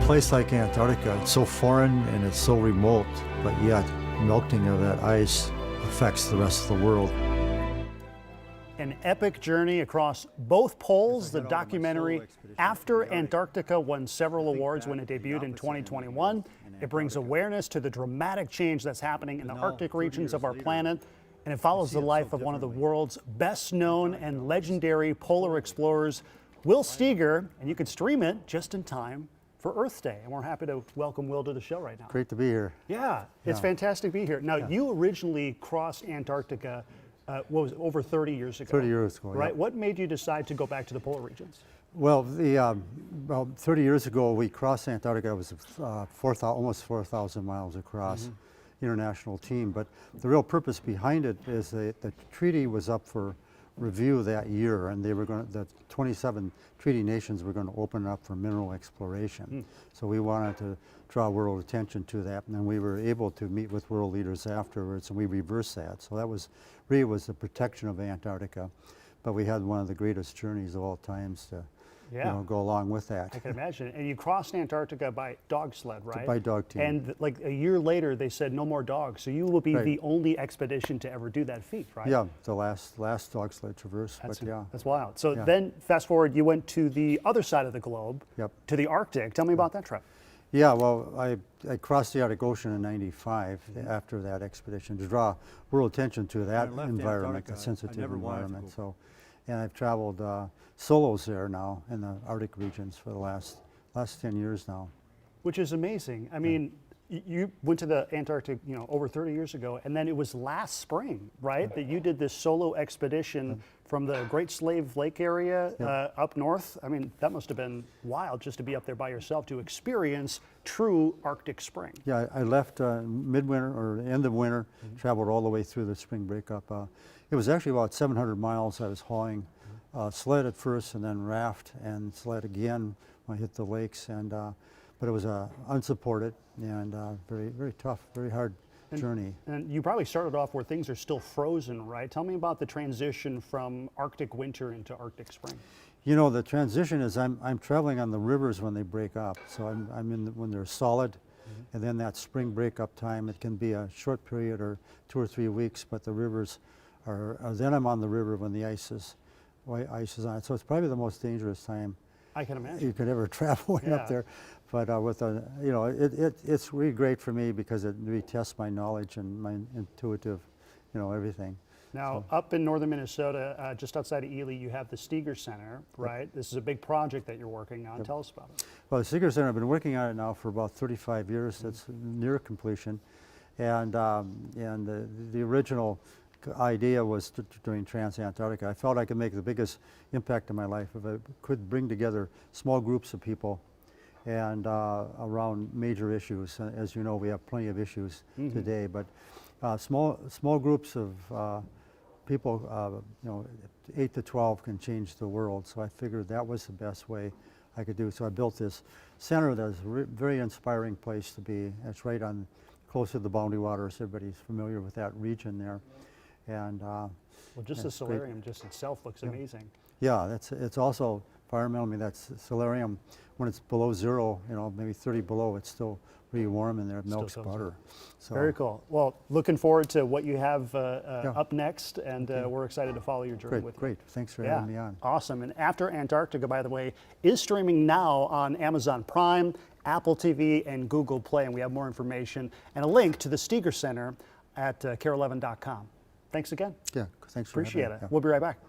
place like Antarctica, it's so foreign and it's so remote, but yet melting of that ice affects the rest of the world. An epic journey across both poles. The documentary After Antarctica won several awards when it debuted in 2021. It brings awareness to the dramatic change that's happening in the Arctic regions of our planet, and it follows the life of one of the world's best known and legendary polar explorers, Will Steger, and you can stream it just in time for Earth Day. And we're happy to welcome Will to the show right now. Great to be here. Yeah, it's fantastic to be here. Now, you originally crossed Antarctica, what was it, over 30 years ago? 30 years ago, right? Yeah. What made you decide to go back to the polar regions? Well, about 30 years ago, we crossed Antarctica. It was almost 4,000 miles across, international team. But the real purpose behind it is that the treaty was up for review that year, and the 27 treaty nations were going to open up for mineral exploration. So we wanted to draw world attention to that, and then we were able to meet with world leaders afterwards, and we reversed that. So that was really the protection of Antarctica, but we had one of the greatest journeys of all times to go along with that. I can imagine. And you crossed Antarctica by dog sled, right? By dog team. And like a year later, they said no more dogs. So you will be the only expedition to ever do that feat, right? Yeah, the last dog sled traverse. That's wild. So then fast forward, you went to the other side of the globe, to the Arctic. Tell me about that trip. Yeah, well, I crossed the Arctic Ocean in '95 after that expedition to draw world attention to that environment, a sensitive environment. So, and I've traveled solos there now in the Arctic regions for the last 10 years now. Which is amazing. I mean, you went to the Antarctic, over 30 years ago, and then it was last spring, right, that you did this solo expedition from the Great Slave Lake area up north. I mean, that must have been wild just to be up there by yourself to experience true Arctic spring. Yeah, I left midwinter or end of winter, traveled all the way through the spring breakup. It was actually about 700 miles I was hauling. Sled at first, and then raft and sled again when I hit the lakes, and but it was unsupported and very, very tough, very hard journey. And you probably started off where things are still frozen, right? Tell me about the transition from Arctic winter into Arctic spring. You know, the transition is I'm traveling on the rivers when they break up, so I'm in when they're solid, and then that spring breakup time, it can be a short period or 2 or 3 weeks, but the rivers are then I'm on the river when the ice is on it. So it's probably the most dangerous time I can imagine you could ever travel up there. But it's really great for me because it really tests my knowledge and my intuitive, everything. Now, up in northern Minnesota, just outside of Ely, you have the Steger Center, right? This is a big project that you're working on. Tell us about it. Well, the Steger Center, I've been working on it now for about 35 years. It's near completion, and the original idea was during Trans-Antarctica. I felt I could make the biggest impact in my life if I could bring together small groups of people and around major issues. As you know, we have plenty of issues today, but small groups of people, 8 to 12 can change the world. So I figured that was the best way I could do. So I built this center that's a very inspiring place to be. It's right on close to the Boundary Waters. Everybody's familiar with that region there. And well, just the solarium just itself looks amazing. Yeah, it's also environmental. I mean, that's solarium when it's below zero, maybe 30 below, it's still really warm in there. It melts butter. So very cool. Well, looking forward to what you have up next, and we're excited to follow your journey with you. Great, thanks for having me on. Awesome. And After Antarctica, by the way, is streaming now on Amazon Prime, Apple TV, and Google Play, and we have more information and a link to the Steger Center at KARE11.com. Thanks again. Yeah, thanks for Appreciate having me. it. We'll be right back.